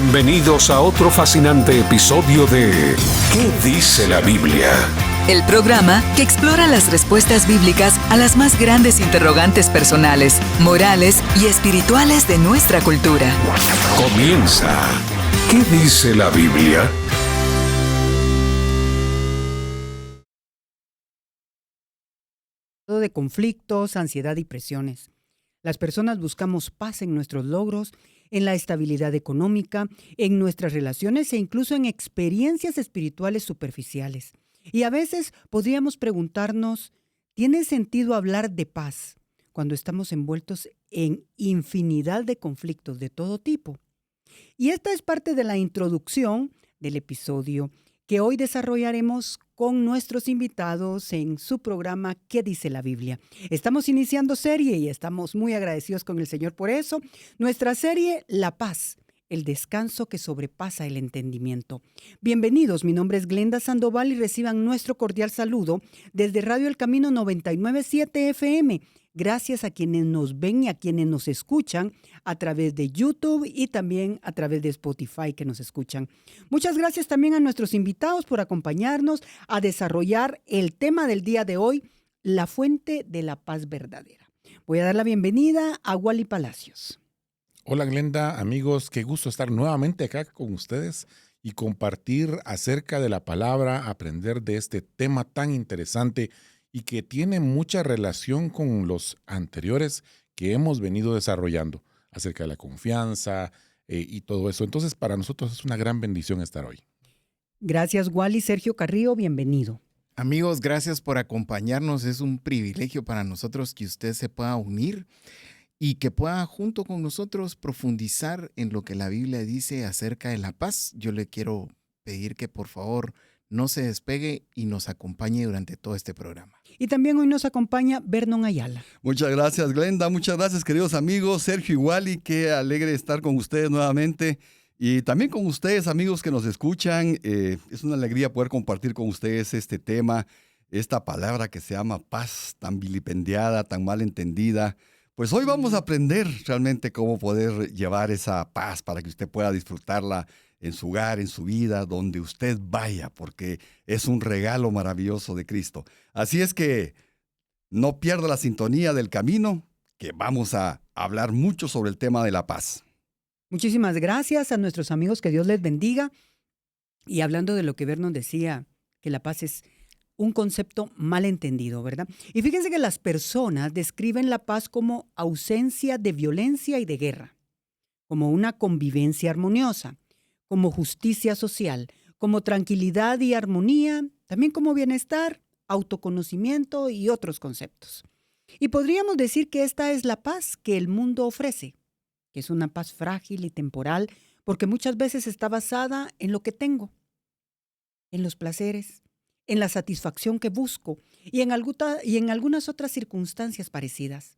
Bienvenidos a otro fascinante episodio de ¿Qué dice la Biblia? El programa que explora las respuestas bíblicas a las más grandes interrogantes personales, morales y espirituales de nuestra cultura. Comienza. ¿Qué dice la Biblia? De conflictos, ansiedad y presiones. Las personas buscamos paz en nuestros logros, en la estabilidad económica, en nuestras relaciones e incluso en experiencias espirituales superficiales. Y a veces podríamos preguntarnos, ¿tiene sentido hablar de paz cuando estamos envueltos en infinidad de conflictos de todo tipo? Y esta es parte de la introducción del episodio que hoy desarrollaremos con nuestros invitados en su programa ¿Qué dice la Biblia? Estamos iniciando serie y estamos muy agradecidos con el Señor por eso. Nuestra serie La Paz, el descanso que sobrepasa el entendimiento. Bienvenidos, mi nombre es Glenda Sandoval y reciban nuestro cordial saludo desde Radio El Camino 99.7 FM. Gracias a quienes nos ven y a quienes nos escuchan a través de YouTube y también a través de Spotify que nos escuchan. Muchas gracias también a nuestros invitados por acompañarnos a desarrollar el tema del día de hoy, la fuente de la paz verdadera. Voy a dar la bienvenida a Wally Palacios. Hola Glenda, amigos, qué gusto estar nuevamente acá con ustedes y compartir acerca de la palabra, aprender de este tema tan interesante y que tiene mucha relación con los anteriores que hemos venido desarrollando acerca de la confianza y todo eso. Entonces, para nosotros es una gran bendición estar hoy. Gracias, Wally. Sergio Carrillo, bienvenido. Amigos, gracias por acompañarnos. Es un privilegio para nosotros que usted se pueda unir y que pueda junto con nosotros profundizar en lo que la Biblia dice acerca de la paz. Yo le quiero pedir que por favor no se despegue y nos acompañe durante todo este programa. Y también hoy nos acompaña Vernon Ayala. Muchas gracias, Glenda. Muchas gracias, queridos amigos. Sergio y Wally, qué alegre estar con ustedes nuevamente. Y también con ustedes, amigos que nos escuchan. Es una alegría poder compartir con ustedes este tema, esta palabra que se llama paz, tan vilipendiada, tan mal entendida. Pues hoy vamos a aprender realmente cómo poder llevar esa paz para que usted pueda disfrutarla en su hogar, en su vida, donde usted vaya, porque es un regalo maravilloso de Cristo. Así es que no pierda la sintonía del camino, que vamos a hablar mucho sobre el tema de la paz. Muchísimas gracias a nuestros amigos, que Dios les bendiga. Y hablando de lo que Vernon decía, que la paz es un concepto mal entendido, ¿verdad? Y fíjense que las personas describen la paz como ausencia de violencia y de guerra, como una convivencia armoniosa, como justicia social, como tranquilidad y armonía, también como bienestar, autoconocimiento y otros conceptos. Y podríamos decir que esta es la paz que el mundo ofrece, que es una paz frágil y temporal, porque muchas veces está basada en lo que tengo, en los placeres, en la satisfacción que busco y en algunas otras circunstancias parecidas.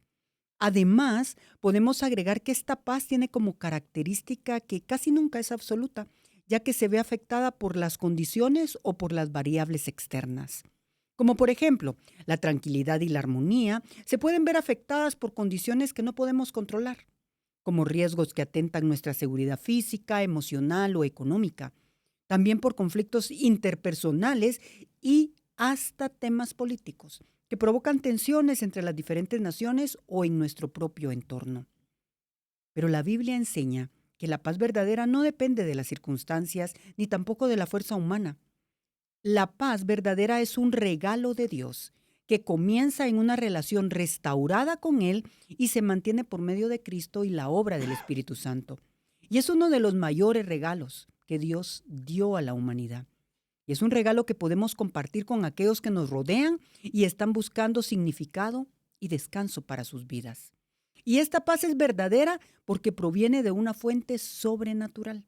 Además, podemos agregar que esta paz tiene como característica que casi nunca es absoluta, ya que se ve afectada por las condiciones o por las variables externas. Como por ejemplo, la tranquilidad y la armonía se pueden ver afectadas por condiciones que no podemos controlar, como riesgos que atentan nuestra seguridad física, emocional o económica. También por conflictos interpersonales y hasta temas políticos que provocan tensiones entre las diferentes naciones o en nuestro propio entorno. Pero la Biblia enseña que la paz verdadera no depende de las circunstancias ni tampoco de la fuerza humana. La paz verdadera es un regalo de Dios que comienza en una relación restaurada con Él y se mantiene por medio de Cristo y la obra del Espíritu Santo. Y es uno de los mayores regalos que Dios dio a la humanidad. Y es un regalo que podemos compartir con aquellos que nos rodean y están buscando significado y descanso para sus vidas. Y esta paz es verdadera porque proviene de una fuente sobrenatural,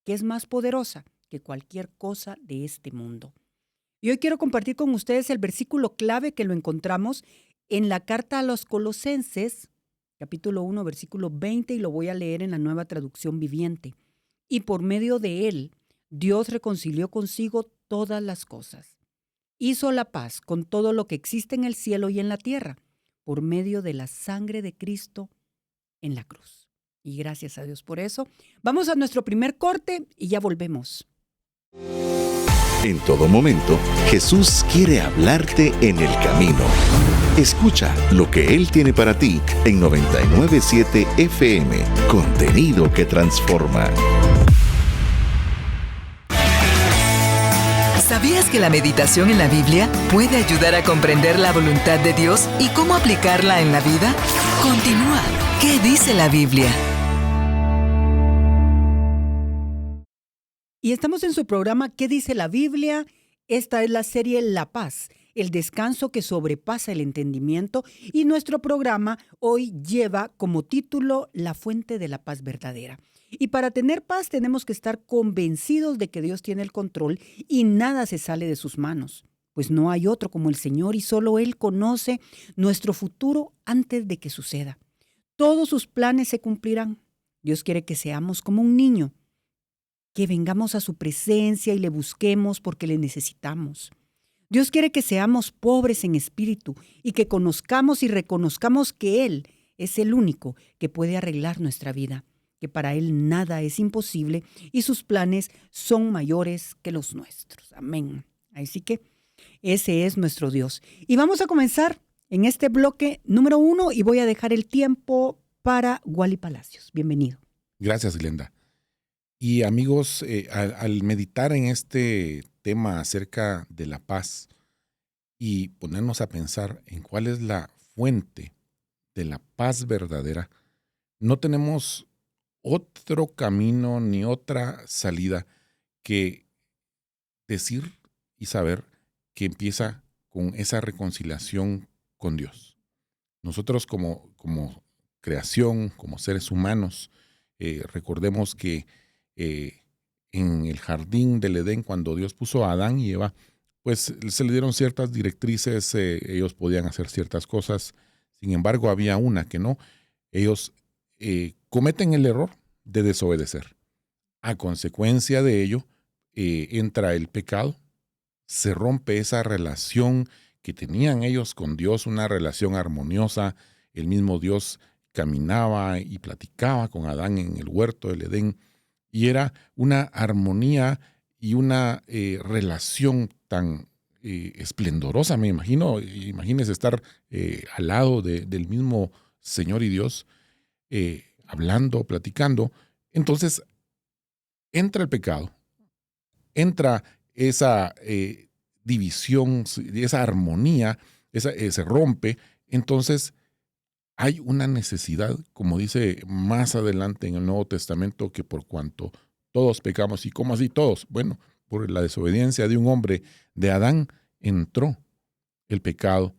que es más poderosa que cualquier cosa de este mundo. Y hoy quiero compartir con ustedes el versículo clave que lo encontramos en la carta a los Colosenses, capítulo 1, versículo 20, y lo voy a leer en la Nueva Traducción Viviente. Y por medio de él, Dios reconcilió consigo todas las cosas. Hizo la paz con todo lo que existe en el cielo y en la tierra, por medio de la sangre de Cristo en la cruz. Y gracias a Dios por eso. Vamos a nuestro primer corte y ya volvemos. En todo momento, Jesús quiere hablarte en el camino. Escucha lo que Él tiene para ti en 99.7 FM, contenido que transforma. ¿Sabías que la meditación en la Biblia puede ayudar a comprender la voluntad de Dios y cómo aplicarla en la vida? Continúa. ¿Qué dice la Biblia? Y estamos en su programa ¿Qué dice la Biblia? Esta es la serie La Paz, el descanso que sobrepasa el entendimiento, y nuestro programa hoy lleva como título La fuente de la paz verdadera. Y para tener paz tenemos que estar convencidos de que Dios tiene el control y nada se sale de sus manos, pues no hay otro como el Señor y solo Él conoce nuestro futuro antes de que suceda. Todos sus planes se cumplirán. Dios quiere que seamos como un niño, que vengamos a su presencia y le busquemos porque le necesitamos. Dios quiere que seamos pobres en espíritu y que conozcamos y reconozcamos que Él es el único que puede arreglar nuestra vida, que para Él nada es imposible y sus planes son mayores que los nuestros. Amén. Así que ese es nuestro Dios. Y vamos a comenzar en este bloque número 1 y voy a dejar el tiempo para Wally Palacios. Bienvenido. Gracias, Glenda. Y amigos, al meditar en este tema acerca de la paz y ponernos a pensar en cuál es la fuente de la paz verdadera, no tenemos otro camino ni otra salida que decir y saber que empieza con esa reconciliación con Dios. Nosotros como creación, como seres humanos, recordemos que en el jardín del Edén, cuando Dios puso a Adán y Eva, pues se le dieron ciertas directrices, ellos podían hacer ciertas cosas, sin embargo había una que no. Ellos cometen el error de desobedecer. A consecuencia de ello, entra el pecado, se rompe esa relación que tenían ellos con Dios, una relación armoniosa. El mismo Dios caminaba y platicaba con Adán en el huerto del Edén, y era una armonía y una relación tan esplendorosa, me imagino. Imagínese estar al lado del mismo Señor y Dios, hablando, platicando. Entonces entra el pecado, entra esa división, esa armonía, se rompe. Entonces hay una necesidad, como dice más adelante en el Nuevo Testamento, que por cuanto todos pecamos. ¿Y cómo así todos? Bueno, por la desobediencia de un hombre, de Adán, entró el pecado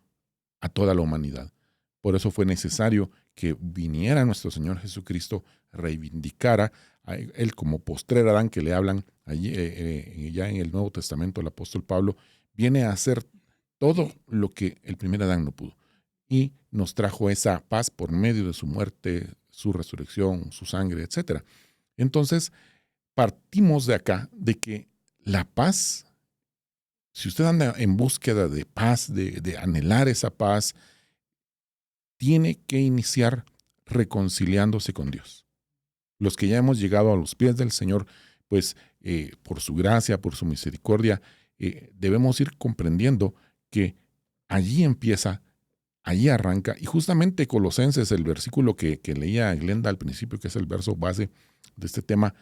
a toda la humanidad. Por eso fue necesario que viniera nuestro Señor Jesucristo, reivindicara a Él como postrer Adán, que le hablan allí, ya en el Nuevo Testamento. El apóstol Pablo viene a hacer todo lo que el primer Adán no pudo. Y nos trajo esa paz por medio de su muerte, su resurrección, su sangre, etc. Entonces, partimos de acá, de que la paz, si usted anda en búsqueda de paz, de anhelar esa paz, tiene que iniciar reconciliándose con Dios. Los que ya hemos llegado a los pies del Señor, pues por su gracia, por su misericordia, debemos ir comprendiendo que allí empieza, allí arranca. Y justamente Colosenses, el versículo que leía Glenda al principio, que es el verso base de este tema,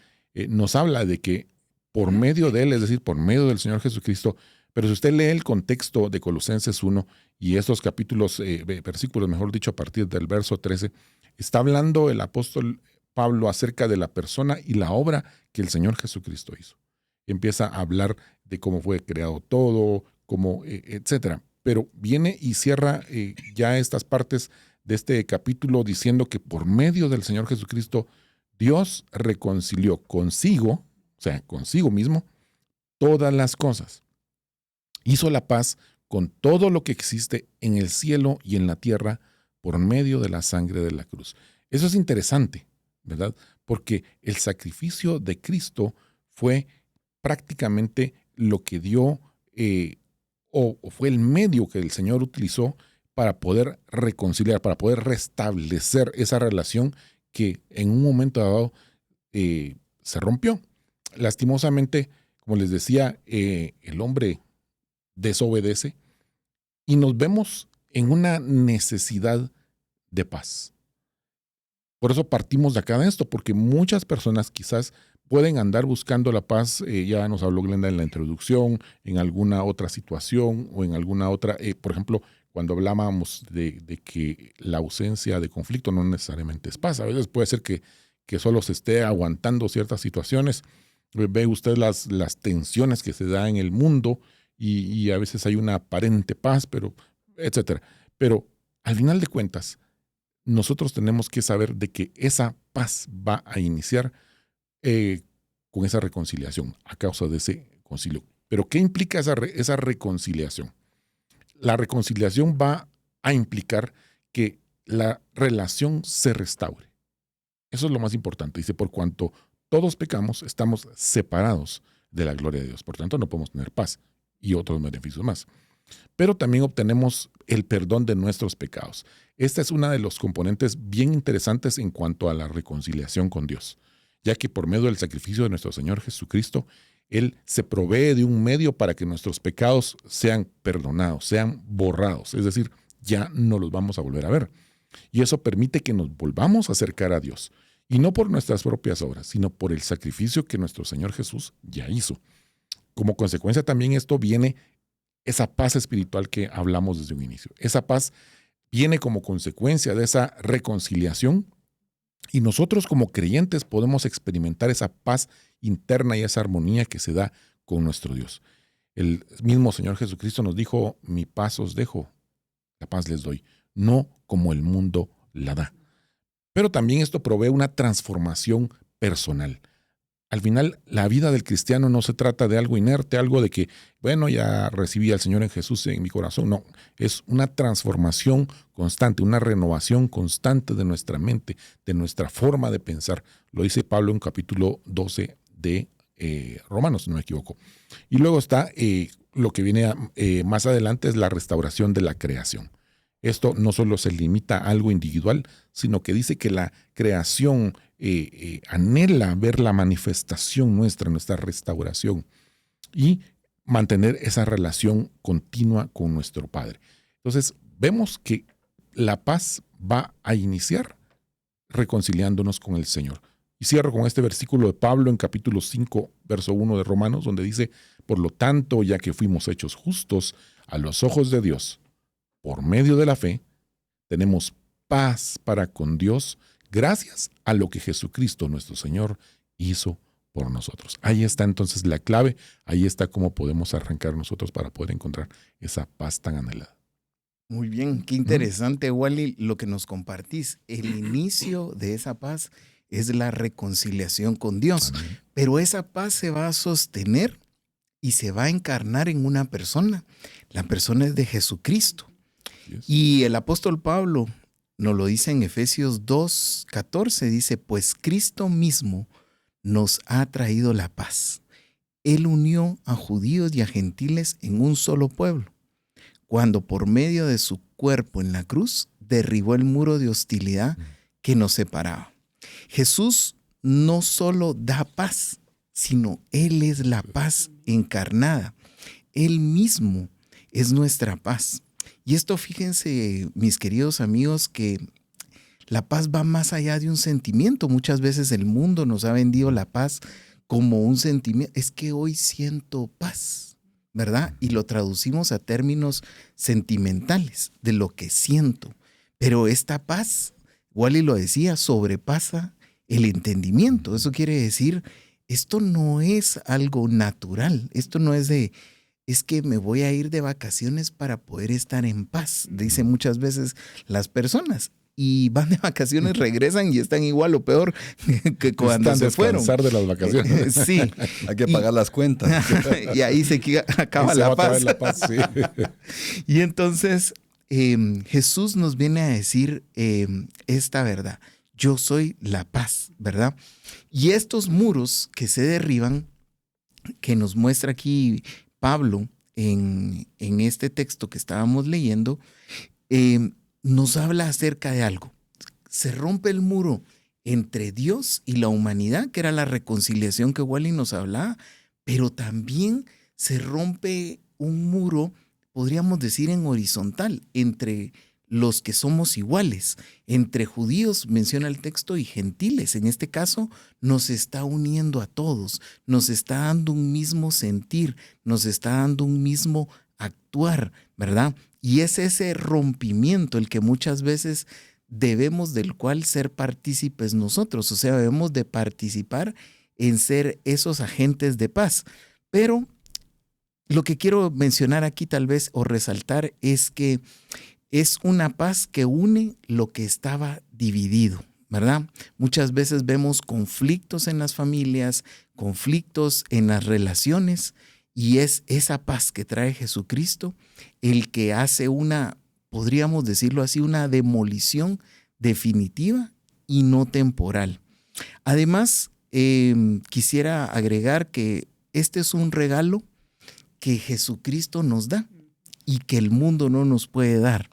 nos habla de que por medio de Él, es decir, por medio del Señor Jesucristo. Pero si usted lee el contexto de Colosenses 1 y estos capítulos, versículos, mejor dicho, a partir del verso 13, está hablando el apóstol Pablo acerca de la persona y la obra que el Señor Jesucristo hizo. Empieza a hablar de cómo fue creado todo, cómo, etcétera. Pero viene y cierra ya estas partes de este capítulo diciendo que por medio del Señor Jesucristo, Dios reconcilió consigo, o sea, consigo mismo, todas las cosas. Hizo la paz con todo lo que existe en el cielo y en la tierra por medio de la sangre de la cruz. Eso es interesante, ¿verdad? Porque el sacrificio de Cristo fue prácticamente lo que dio, o fue el medio que el Señor utilizó para poder reconciliar, para poder restablecer esa relación que en un momento dado se rompió. Lastimosamente, como les decía, el hombre desobedece y nos vemos en una necesidad de paz. Por eso partimos de acá de esto, porque muchas personas quizás pueden andar buscando la paz, ya nos habló Glenda en la introducción, en alguna otra situación o en alguna otra, por ejemplo, cuando hablábamos de que la ausencia de conflicto no necesariamente es paz. A veces puede ser que solo se esté aguantando ciertas situaciones. Ve usted las tensiones que se dan en el mundo y a veces hay una aparente paz, pero etcétera. Pero al final de cuentas, nosotros tenemos que saber de que esa paz va a iniciar con esa reconciliación a causa de ese concilio. Pero ¿qué implica esa reconciliación? La reconciliación va a implicar que la relación se restaure. Eso es lo más importante. Dice, por cuanto todos pecamos, estamos separados de la gloria de Dios. Por tanto, no podemos tener paz y otros beneficios más. Pero también obtenemos el perdón de nuestros pecados. Esta es una de los componentes bien interesantes en cuanto a la reconciliación con Dios, ya que por medio del sacrificio de nuestro Señor Jesucristo, Él se provee de un medio para que nuestros pecados sean perdonados, sean borrados. Es decir, ya no los vamos a volver a ver. Y eso permite que nos volvamos a acercar a Dios. Y no por nuestras propias obras, sino por el sacrificio que nuestro Señor Jesús ya hizo. Como consecuencia también esto viene esa paz espiritual que hablamos desde un inicio. Esa paz viene como consecuencia de esa reconciliación y nosotros como creyentes podemos experimentar esa paz interna y esa armonía que se da con nuestro Dios. El mismo Señor Jesucristo nos dijo, mi paz os dejo, la paz les doy, no como el mundo la da. Pero también esto provee una transformación personal. Al final, la vida del cristiano no se trata de algo inerte, algo de que, bueno, ya recibí al Señor en Jesús en mi corazón. No, es una transformación constante, una renovación constante de nuestra mente, de nuestra forma de pensar. Lo dice Pablo en capítulo 12 de Romanos, si no me equivoco. Y luego está lo que viene más adelante, es la restauración de la creación. Esto no solo se limita a algo individual, sino que dice que la creación anhela ver la manifestación nuestra restauración y mantener esa relación continua con nuestro Padre. Entonces, vemos que la paz va a iniciar reconciliándonos con el Señor. Y cierro con este versículo de Pablo en capítulo 5, verso 1 de Romanos, donde dice, por lo tanto, ya que fuimos hechos justos a los ojos de Dios, por medio de la fe, tenemos paz para con Dios gracias a lo que Jesucristo nuestro Señor hizo por nosotros. Ahí está entonces la clave, ahí está cómo podemos arrancar nosotros para poder encontrar esa paz tan anhelada. Muy bien, qué interesante, Wally, lo que nos compartís. El inicio de esa paz es la reconciliación con Dios, Amén. pero esa paz se va a sostener y se va a encarnar en una persona. La persona es de Jesucristo. Yes. Y el apóstol Pablo nos lo dice en Efesios 2:14, dice, pues Cristo mismo nos ha traído la paz. Él unió a judíos y a gentiles en un solo pueblo, cuando por medio de su cuerpo en la cruz derribó el muro de hostilidad que nos separaba. Jesús no solo da paz, sino Él es la paz encarnada. Él mismo es nuestra paz. Y esto, fíjense, mis queridos amigos, que la paz va más allá de un sentimiento. Muchas veces el mundo nos ha vendido la paz como un sentimiento. Es que hoy siento paz, ¿verdad? Y lo traducimos a términos sentimentales, de lo que siento. Pero esta paz, Wally lo decía, sobrepasa el entendimiento. Eso quiere decir, esto no es algo natural. Esto no es de... es que me voy a ir de vacaciones para poder estar en paz, dicen muchas veces las personas. Y van de vacaciones, regresan y están igual o peor que cuando Están se fueron. descansar de las vacaciones. Sí. Hay que pagar las cuentas. Y ahí se acaba Ahí se va la a acabar paz. la paz, sí. Y entonces Jesús nos viene a decir esta verdad. Yo soy la paz, ¿verdad? Y estos muros que se derriban, que nos muestra aquí Pablo en este texto que estábamos leyendo, nos habla acerca de algo. Se rompe el muro entre Dios y la humanidad, que era la reconciliación que Wally nos hablaba, pero también se rompe un muro, podríamos decir en horizontal, entre los que somos iguales, entre judíos, menciona el texto, y gentiles. En este caso, nos está uniendo a todos, nos está dando un mismo sentir, nos está dando un mismo actuar, ¿verdad? Y es ese rompimiento el que muchas veces del cual ser partícipes nosotros, o sea, debemos de participar en ser esos agentes de paz. Pero lo que quiero mencionar aquí tal vez o resaltar es que es una paz que une lo que estaba dividido, ¿verdad? Muchas veces vemos conflictos en las familias, conflictos en las relaciones, y es esa paz que trae Jesucristo el que hace podríamos decirlo así, una demolición definitiva y no temporal. Además, quisiera agregar que este es un regalo que Jesucristo nos da y que el mundo no nos puede dar.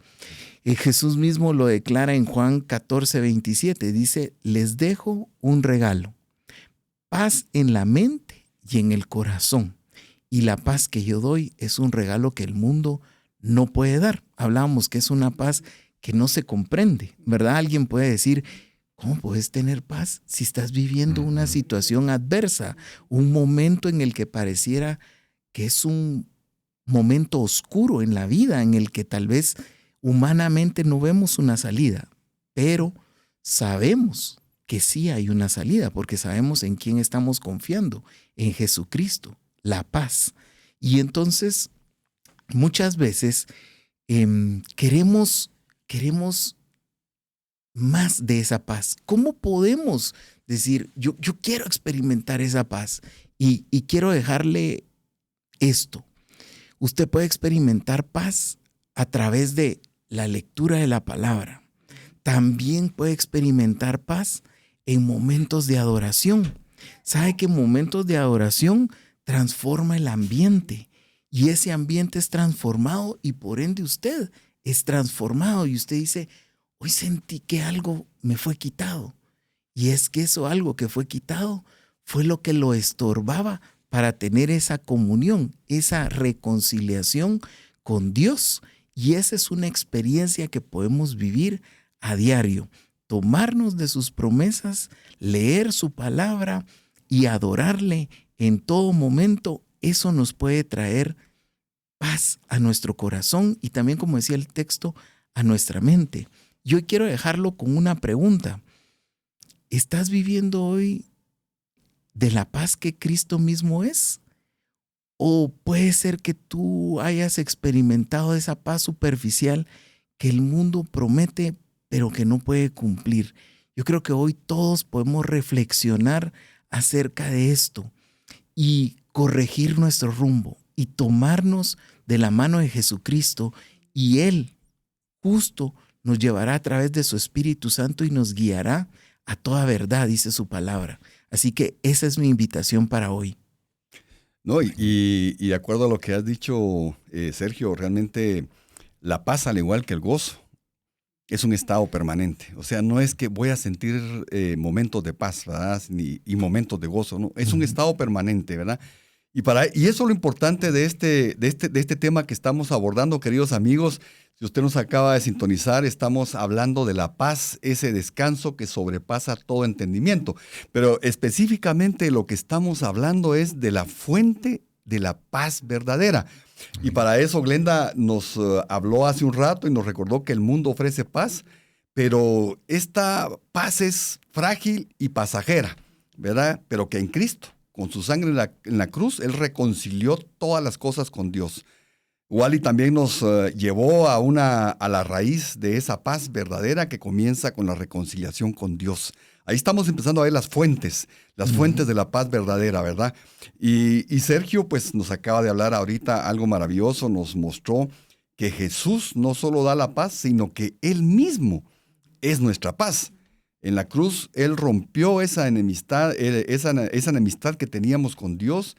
Jesús mismo lo declara en Juan 14:27. Dice, les dejo un regalo, paz en la mente y en el corazón. Y la paz que yo doy es un regalo que el mundo no puede dar. Hablábamos que es una paz que no se comprende, ¿verdad? Alguien puede decir, ¿cómo puedes tener paz si estás viviendo una situación adversa? Un momento en el que pareciera que es un momento oscuro en la vida, en el que tal vez humanamente no vemos una salida, pero sabemos que sí hay una salida, porque sabemos en quién estamos confiando, en Jesucristo, la paz. Y entonces, muchas veces queremos más de esa paz. ¿Cómo podemos decir, yo quiero experimentar esa paz y quiero dejarle esto? Usted puede experimentar paz a través de la lectura de la palabra. También puede experimentar paz en momentos de adoración. ¿Sabe que momentos de adoración transforma el ambiente? Y ese ambiente es transformado y por ende usted es transformado. Y usted dice, hoy sentí que algo me fue quitado. Y es que eso algo que fue quitado fue lo que lo estorbaba para tener esa comunión, esa reconciliación con Dios. Y esa es una experiencia que podemos vivir a diario. Tomarnos de sus promesas, leer su palabra y adorarle en todo momento. Eso nos puede traer paz a nuestro corazón y también, como decía el texto, a nuestra mente. Yo quiero dejarlo con una pregunta. ¿Estás viviendo hoy de la paz que Cristo mismo es? ¿O puede ser que tú hayas experimentado esa paz superficial que el mundo promete, pero que no puede cumplir? Yo creo que hoy todos podemos reflexionar acerca de esto y corregir nuestro rumbo y tomarnos de la mano de Jesucristo, y Él justo nos llevará a través de su Espíritu Santo y nos guiará a toda verdad, dice su palabra. Así que esa es mi invitación para hoy. No, y de acuerdo a lo que has dicho, Sergio, realmente la paz, al igual que el gozo, es un estado permanente. O sea, no es que voy a sentir momentos de paz, ¿verdad? Y momentos de gozo, ¿no? Es un estado permanente, ¿verdad? Y eso es lo importante de este tema que estamos abordando, queridos amigos. Si usted nos acaba de sintonizar, estamos hablando de la paz, ese descanso que sobrepasa todo entendimiento. Pero específicamente lo que estamos hablando es de la fuente de la paz verdadera. Y para eso Glenda nos habló hace un rato y nos recordó que el mundo ofrece paz, pero esta paz es frágil y pasajera, ¿verdad? Pero que en Cristo, con su sangre en la cruz, Él reconcilió todas las cosas con Dios. Wally también nos llevó a la raíz de esa paz verdadera que comienza con la reconciliación con Dios. Ahí estamos empezando a ver las fuentes de la paz verdadera, ¿verdad? Y Sergio pues nos acaba de hablar ahorita algo maravilloso, nos mostró que Jesús no solo da la paz, sino que Él mismo es nuestra paz. En la cruz Él rompió esa enemistad que teníamos con Dios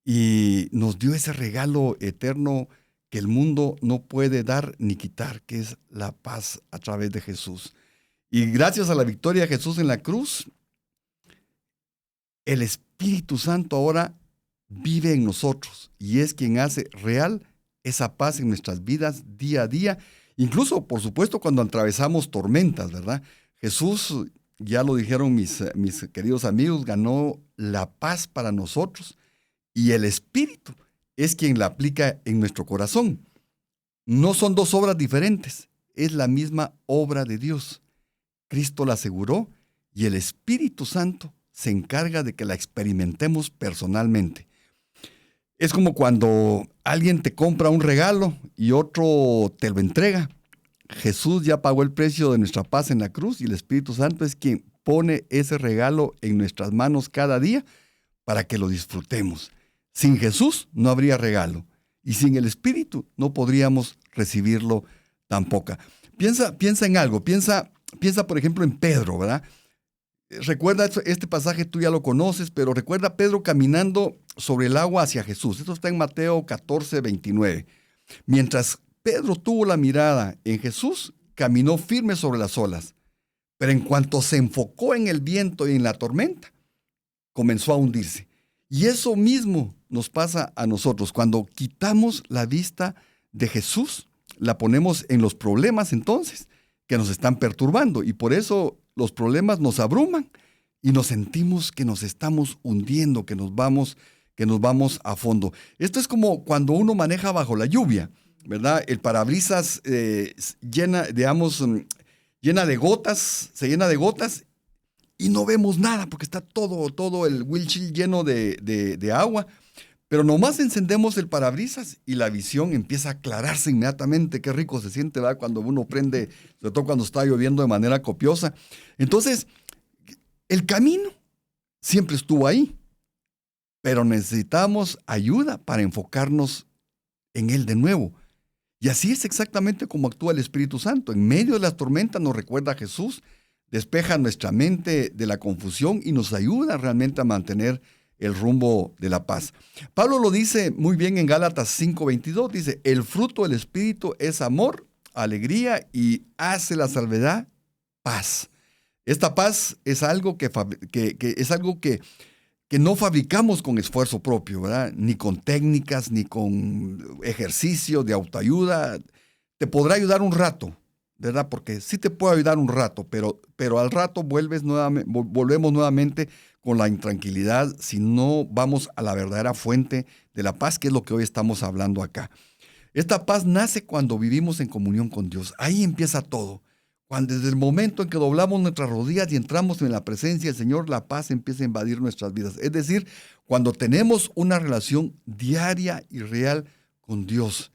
y nos dio ese regalo eterno que el mundo no puede dar ni quitar, que es la paz a través de Jesús. Y gracias a la victoria de Jesús en la cruz, el Espíritu Santo ahora vive en nosotros y es quien hace real esa paz en nuestras vidas día a día. Incluso, por supuesto, cuando atravesamos tormentas, ¿verdad? Jesús, ya lo dijeron mis queridos amigos, ganó la paz para nosotros y el Espíritu es quien la aplica en nuestro corazón. No son dos obras diferentes, es la misma obra de Dios. Cristo la aseguró y el Espíritu Santo se encarga de que la experimentemos personalmente. Es como cuando alguien te compra un regalo y otro te lo entrega. Jesús ya pagó el precio de nuestra paz en la cruz y el Espíritu Santo es quien pone ese regalo en nuestras manos cada día para que lo disfrutemos. Sin Jesús no habría regalo y sin el Espíritu no podríamos recibirlo tampoco. Piensa en algo, piensa por ejemplo en Pedro, ¿verdad? Recuerda, este pasaje tú ya lo conoces, pero recuerda a Pedro caminando sobre el agua hacia Jesús. Esto está en Mateo 14, 29. Mientras Pedro tuvo la mirada en Jesús, caminó firme sobre las olas. Pero en cuanto se enfocó en el viento y en la tormenta, comenzó a hundirse. Y eso mismo nos pasa a nosotros. Cuando quitamos la vista de Jesús, la ponemos en los problemas entonces que nos están perturbando. Y por eso los problemas nos abruman y nos sentimos que nos estamos hundiendo, que nos vamos a fondo. Esto es como cuando uno maneja bajo la lluvia, ¿verdad? El parabrisas llena de gotas, se llena de gotas y no vemos nada porque está todo el windshield lleno de agua. Pero nomás encendemos el parabrisas y la visión empieza a aclararse inmediatamente. Qué rico se siente, ¿verdad? Cuando uno prende, sobre todo cuando está lloviendo de manera copiosa. Entonces, el camino siempre estuvo ahí, pero necesitamos ayuda para enfocarnos en él de nuevo. Y así es exactamente como actúa el Espíritu Santo. En medio de las tormentas nos recuerda a Jesús, despeja nuestra mente de la confusión y nos ayuda realmente a mantener el rumbo de la paz. Pablo lo dice muy bien en Gálatas 5:22, dice, el fruto del Espíritu es amor, alegría y hace la salvedad, paz. Esta paz es algo que no fabricamos con esfuerzo propio, ¿verdad? Ni con técnicas, ni con ejercicios de autoayuda. Te podrá ayudar un rato, ¿verdad? Porque sí te puede ayudar un rato, pero al rato volvemos nuevamente con la intranquilidad si no vamos a la verdadera fuente de la paz, que es lo que hoy estamos hablando acá. Esta paz nace cuando vivimos en comunión con Dios. Ahí empieza todo. Desde el momento en que doblamos nuestras rodillas y entramos en la presencia del Señor, la paz empieza a invadir nuestras vidas. Es decir, cuando tenemos una relación diaria y real con Dios.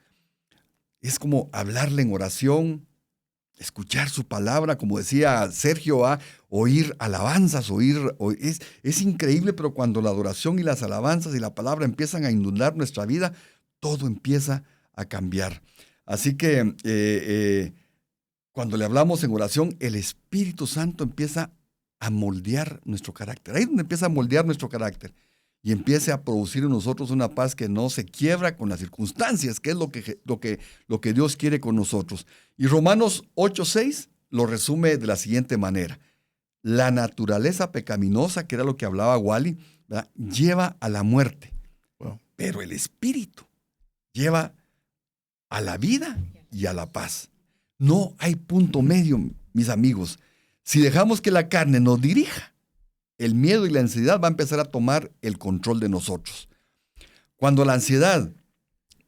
Es como hablarle en oración, escuchar su palabra, como decía Sergio, oír alabanzas, es increíble, pero cuando la adoración y las alabanzas y la palabra empiezan a inundar nuestra vida, todo empieza a cambiar. Así que cuando le hablamos en oración, el Espíritu Santo empieza a moldear nuestro carácter. Ahí es donde empieza a moldear nuestro carácter y empieza a producir en nosotros una paz que no se quiebra con las circunstancias, que es lo que Dios quiere con nosotros. Y Romanos 8:6 lo resume de la siguiente manera. La naturaleza pecaminosa, que era lo que hablaba Wally, ¿verdad?, lleva a la muerte. Wow. Pero el Espíritu lleva a la vida y a la paz. No hay punto medio, mis amigos. Si dejamos que la carne nos dirija, el miedo y la ansiedad va a empezar a tomar el control de nosotros. Cuando la ansiedad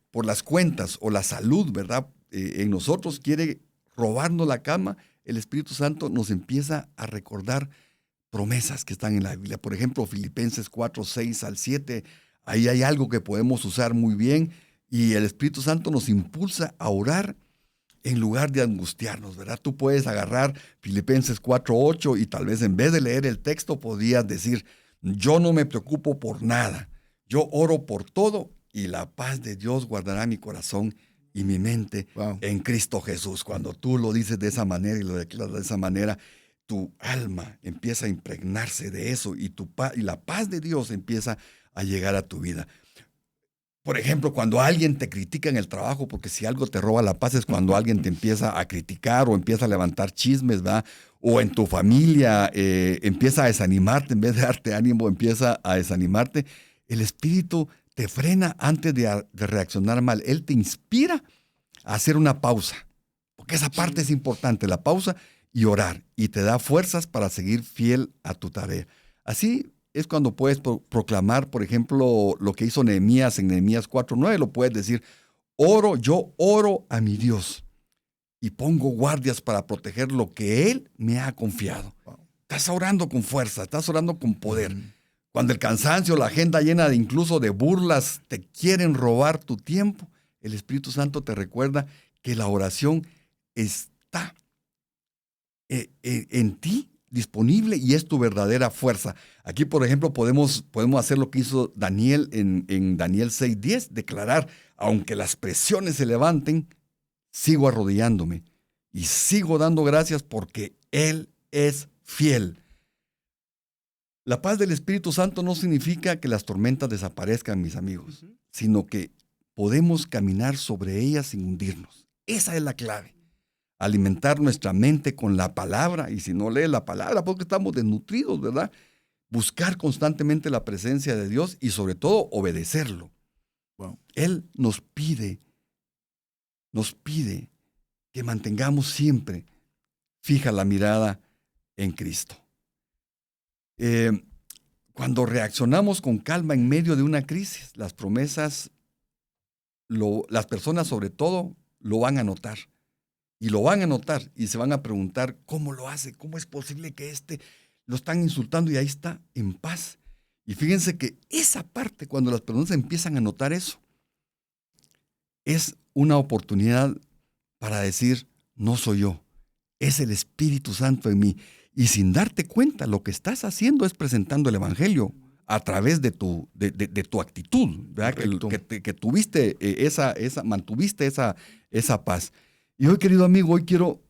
por las cuentas o la salud, ¿verdad?, en nosotros quiere robarnos la calma, el Espíritu Santo nos empieza a recordar promesas que están en la Biblia. Por ejemplo, Filipenses 4:6-7, ahí hay algo que podemos usar muy bien y el Espíritu Santo nos impulsa a orar en lugar de angustiarnos, ¿verdad? Tú puedes agarrar Filipenses 4:8 y tal vez en vez de leer el texto podías decir, yo no me preocupo por nada, yo oro por todo y la paz de Dios guardará mi corazón y mi mente en Cristo Jesús. Cuando tú lo dices de esa manera y lo declaras de esa manera, tu alma empieza a impregnarse de eso y la paz de Dios empieza a llegar a tu vida. Por ejemplo, cuando alguien te critica en el trabajo, porque si algo te roba la paz es cuando alguien te empieza a criticar o empieza a levantar chismes, ¿verdad? O en tu familia empieza a desanimarte, en vez de darte ánimo, empieza a desanimarte. El Espíritu te frena antes de reaccionar mal. Él te inspira a hacer una pausa, porque esa parte es importante, la pausa y orar, y te da fuerzas para seguir fiel a tu tarea. Así es cuando puedes proclamar, por ejemplo, lo que hizo Nehemías en Nehemías 4:9, lo puedes decir, yo oro a mi Dios y pongo guardias para proteger lo que Él me ha confiado. Estás orando con fuerza, estás orando con poder. Cuando el cansancio, la agenda llena de incluso de burlas, te quieren robar tu tiempo, el Espíritu Santo te recuerda que la oración está en ti, disponible, y es tu verdadera fuerza. Aquí, por ejemplo, podemos hacer lo que hizo Daniel en Daniel 6:10, declarar, aunque las presiones se levanten, sigo arrodillándome y sigo dando gracias porque Él es fiel. La paz del Espíritu Santo no significa que las tormentas desaparezcan, mis amigos, sino que podemos caminar sobre ellas sin hundirnos. Esa es la clave. Alimentar nuestra mente con la palabra, y si no lee la palabra, porque estamos desnutridos, ¿verdad? Buscar constantemente la presencia de Dios y sobre todo obedecerlo. Wow. Él nos pide que mantengamos siempre fija la mirada en Cristo. Cuando reaccionamos con calma en medio de una crisis, las promesas, las personas sobre todo lo van a notar. Y lo van a notar y se van a preguntar cómo lo hace, cómo es posible que lo están insultando y ahí está en paz. Y fíjense que esa parte, cuando las personas empiezan a notar eso, es una oportunidad para decir, no soy yo, es el Espíritu Santo en mí. Y sin darte cuenta, lo que estás haciendo es presentando el Evangelio a través de tu actitud, ¿verdad? Que tuviste mantuviste esa paz. Y hoy, querido amigo, hoy quiero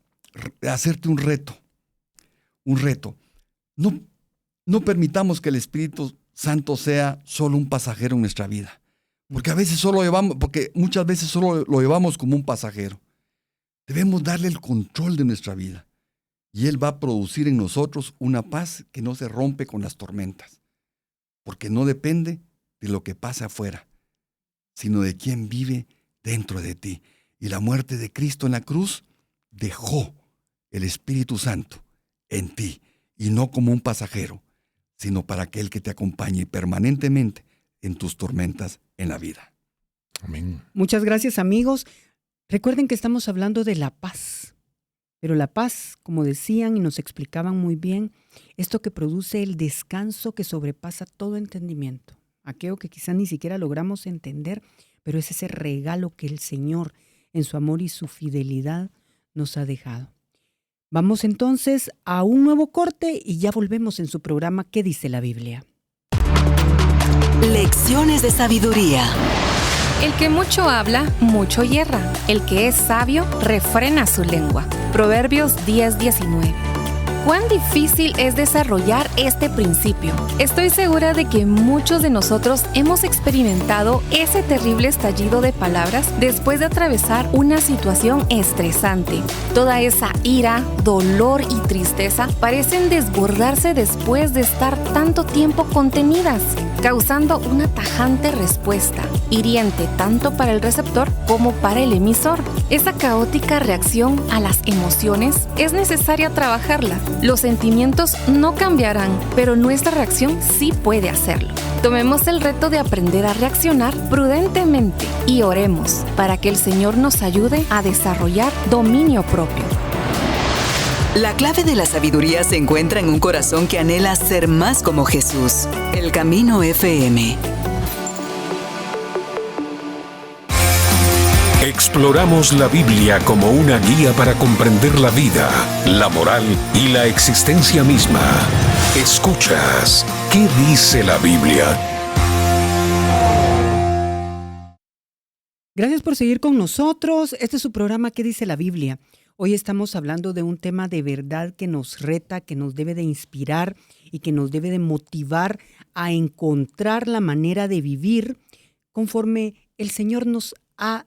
hacerte un reto. No permitamos que el Espíritu Santo sea solo un pasajero en nuestra vida. Porque muchas veces solo lo llevamos como un pasajero. Debemos darle el control de nuestra vida. Y Él va a producir en nosotros una paz que no se rompe con las tormentas. Porque no depende de lo que pasa afuera, sino de quién vive dentro de ti. Y la muerte de Cristo en la cruz dejó el Espíritu Santo en ti, y no como un pasajero, sino para aquel que te acompañe permanentemente en tus tormentas en la vida. Amén. Muchas gracias, amigos. Recuerden que estamos hablando de la paz, pero la paz, como decían y nos explicaban muy bien, esto que produce el descanso que sobrepasa todo entendimiento, aquello que quizás ni siquiera logramos entender, pero es ese regalo que el Señor, en su amor y su fidelidad, nos ha dejado. Vamos entonces a un nuevo corte y ya volvemos en su programa ¿Qué dice la Biblia? Lecciones de sabiduría. El que mucho habla, mucho yerra. El que es sabio, refrena su lengua. Proverbios 10:19. ¿Cuán difícil es desarrollar este principio? Estoy segura de que muchos de nosotros hemos experimentado ese terrible estallido de palabras después de atravesar una situación estresante. Toda esa ira, dolor y tristeza parecen desbordarse después de estar tanto tiempo contenidas, causando una tajante respuesta, hiriente tanto para el receptor como para el emisor. Esa caótica reacción a las emociones es necesaria trabajarla. Los sentimientos no cambiarán, pero nuestra reacción sí puede hacerlo. Tomemos el reto de aprender a reaccionar prudentemente y oremos para que el Señor nos ayude a desarrollar dominio propio. La clave de la sabiduría se encuentra en un corazón que anhela ser más como Jesús. El Camino FM. Exploramos la Biblia como una guía para comprender la vida, la moral y la existencia misma. Escuchas, ¿qué dice la Biblia? Gracias por seguir con nosotros. Este es su programa ¿Qué dice la Biblia? Hoy estamos hablando de un tema de verdad que nos reta, que nos debe de inspirar y que nos debe de motivar a encontrar la manera de vivir conforme el Señor nos ha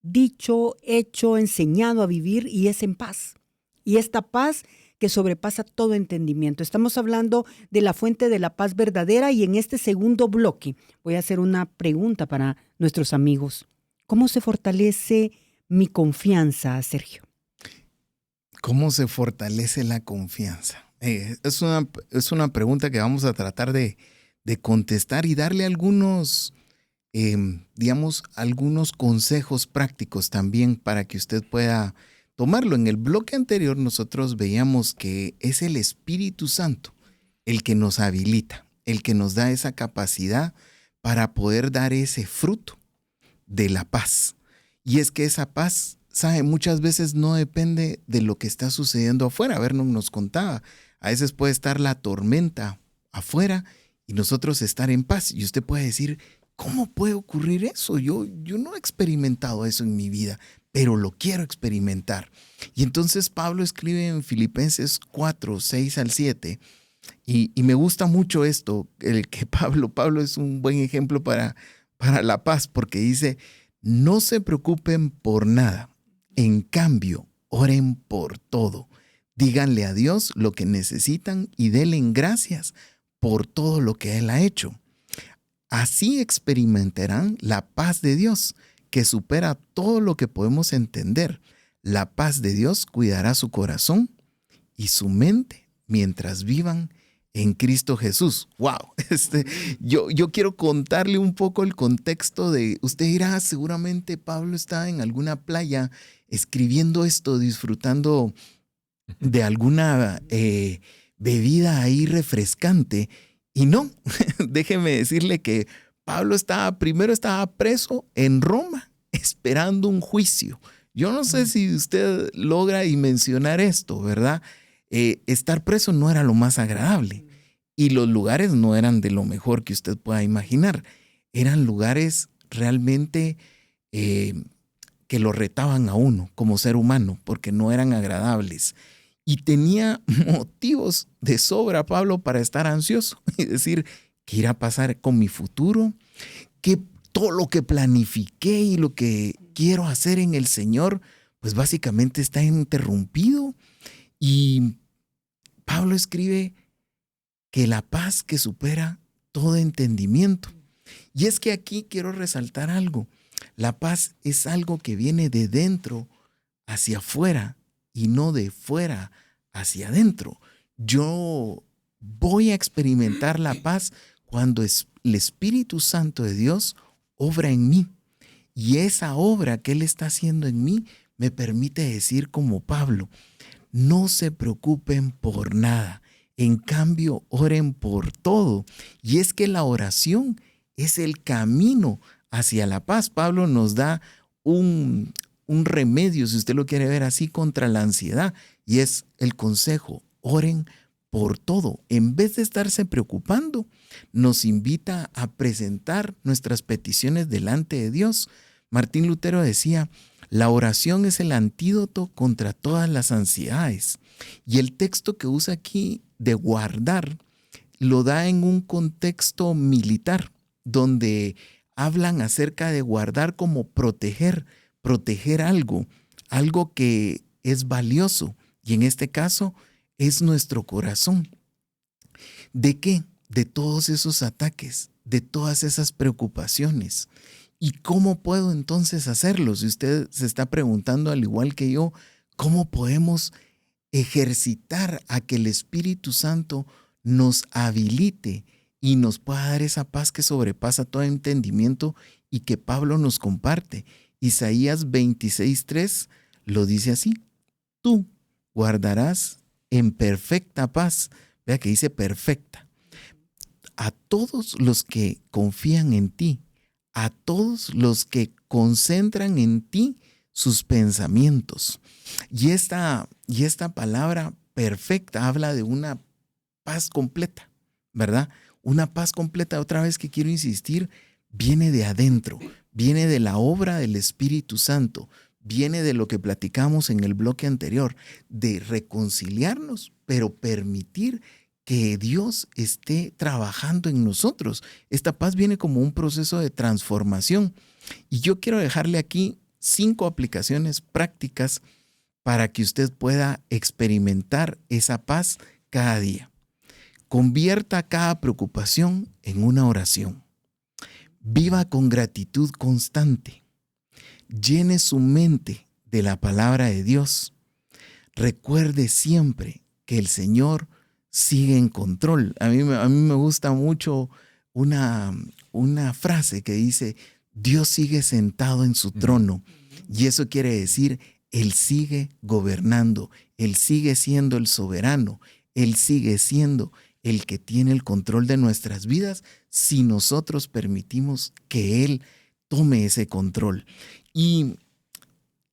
dicho, hecho, enseñado a vivir, y es en paz. Y esta paz que sobrepasa todo entendimiento. Estamos hablando de la fuente de la paz verdadera, y en este segundo bloque voy a hacer una pregunta para nuestros amigos. ¿Cómo se fortalece mi confianza, Sergio? ¿Cómo se fortalece la confianza? Es una pregunta que vamos a tratar de contestar y darle algunos, algunos consejos prácticos también para que usted pueda tomarlo. En el bloque anterior nosotros veíamos que es el Espíritu Santo el que nos habilita, el que nos da esa capacidad para poder dar ese fruto de la paz. Y es que esa paz, ¿sabe? Muchas veces no depende de lo que está sucediendo afuera. Vernon nos contaba, a veces puede estar la tormenta afuera y nosotros estar en paz. Y usted puede decir, ¿cómo puede ocurrir eso? Yo no he experimentado eso en mi vida, pero lo quiero experimentar. Y entonces Pablo escribe en Filipenses 4, 6 al 7, y me gusta mucho esto, el que Pablo es un buen ejemplo para la paz, porque dice, no se preocupen por nada, en cambio, oren por todo. Díganle a Dios lo que necesitan y denle gracias por todo lo que Él ha hecho. Así experimentarán la paz de Dios, que supera todo lo que podemos entender. La paz de Dios cuidará su corazón y su mente mientras vivan en Cristo Jesús. ¡Wow! Yo quiero contarle un poco el contexto de, usted dirá, seguramente Pablo está en alguna playa escribiendo esto, disfrutando de alguna bebida ahí refrescante. Y no, déjeme decirle que Pablo primero estaba preso en Roma, esperando un juicio. Yo no sé si usted logra dimensionar esto, ¿verdad? Estar preso no era lo más agradable y los lugares no eran de lo mejor que usted pueda imaginar. Eran lugares realmente que lo retaban a uno como ser humano porque no eran agradables. Y tenía motivos de sobra Pablo para estar ansioso y decir, ¿qué irá a pasar con mi futuro? Que todo lo que planifiqué y lo que quiero hacer en el Señor, pues básicamente está interrumpido. Y Pablo escribe que la paz que supera todo entendimiento. Y es que aquí quiero resaltar algo. La paz es algo que viene de dentro hacia afuera y no de fuera hacia adentro. Yo voy a experimentar la paz cuando el Espíritu Santo de Dios obra en mí. Y esa obra que Él está haciendo en mí me permite decir como Pablo, no se preocupen por nada, en cambio oren por todo. Y es que la oración es el camino hacia la paz. Pablo nos da un remedio, si usted lo quiere ver así, contra la ansiedad, y es el consejo, oren por todo. En vez de estarse preocupando, nos invita a presentar nuestras peticiones delante de Dios. Martín Lutero decía, la oración es el antídoto contra todas las ansiedades. Y el texto que usa aquí de guardar lo da en un contexto militar, donde hablan acerca de guardar como proteger algo que es valioso. Y en este caso es nuestro corazón. ¿De qué? De todos esos ataques, de todas esas preocupaciones. ¿Y cómo puedo entonces hacerlo? Si usted se está preguntando, al igual que yo, ¿cómo podemos ejercitar a que el Espíritu Santo nos habilite y nos pueda dar esa paz que sobrepasa todo entendimiento y que Pablo nos comparte? Isaías 26:3 lo dice así: tú guardarás en perfecta paz. Vea que dice perfecta. A todos los que confían en ti, a todos los que concentran en ti sus pensamientos. Y esta palabra perfecta habla de una paz completa, ¿verdad? Una paz completa, otra vez que quiero insistir, viene de adentro, viene de la obra del Espíritu Santo, viene de lo que platicamos en el bloque anterior, de reconciliarnos, pero permitir que Dios esté trabajando en nosotros. Esta paz viene como un proceso de transformación. Y yo quiero dejarle aquí 5 aplicaciones prácticas para que usted pueda experimentar esa paz cada día. Convierta cada preocupación en una oración. Viva con gratitud constante. Llene su mente de la palabra de Dios. Recuerde siempre que el Señor sigue en control. A mí me gusta mucho una frase que dice: Dios sigue sentado en su trono. Y eso quiere decir, Él sigue gobernando, Él sigue siendo el soberano, Él sigue siendo el que tiene el control de nuestras vidas si nosotros permitimos que Él tome ese control. Y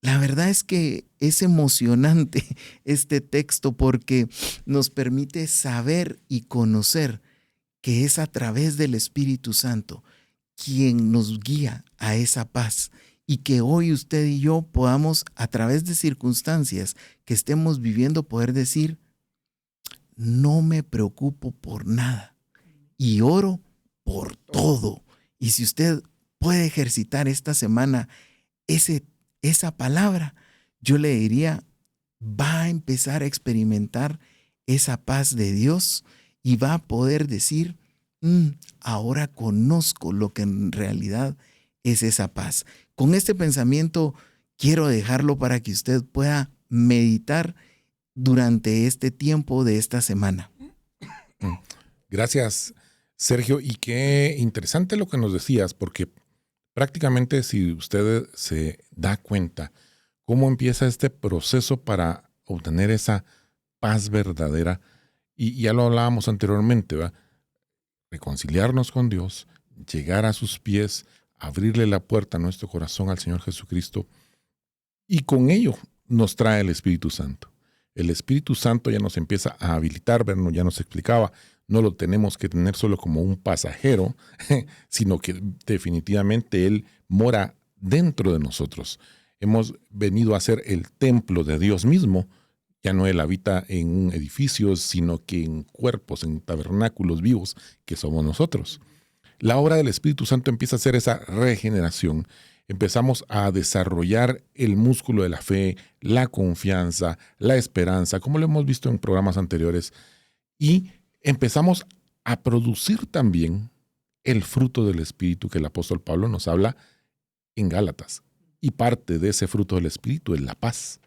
la verdad es que es emocionante este texto porque nos permite saber y conocer que es a través del Espíritu Santo quien nos guía a esa paz, y que hoy usted y yo podamos, a través de circunstancias que estemos viviendo, poder decir: no me preocupo por nada y oro por todo. Y si usted puede ejercitar esta semana esa palabra, yo le diría, va a empezar a experimentar esa paz de Dios y va a poder decir: ahora conozco lo que en realidad es esa paz. Con este pensamiento quiero dejarlo para que usted pueda meditar durante este tiempo de esta semana. Gracias, Sergio. Y qué interesante lo que nos decías, porque prácticamente, si usted se da cuenta cómo empieza este proceso para obtener esa paz verdadera, y ya lo hablábamos anteriormente, ¿verdad? Reconciliarnos con Dios, llegar a sus pies, abrirle la puerta a nuestro corazón al Señor Jesucristo, y con ello nos trae el Espíritu Santo. El Espíritu Santo ya nos empieza a habilitar, Berno ya nos explicaba, no lo tenemos que tener solo como un pasajero, sino que definitivamente Él mora dentro de nosotros. Hemos venido a ser el templo de Dios mismo. Ya no Él habita en un edificio, sino que en cuerpos, en tabernáculos vivos que somos nosotros. La obra del Espíritu Santo empieza a ser esa regeneración. Empezamos a desarrollar el músculo de la fe, la confianza, la esperanza, como lo hemos visto en programas anteriores, y empezamos a producir también el fruto del Espíritu que el apóstol Pablo nos habla en Gálatas. Y parte de ese fruto del Espíritu es la paz,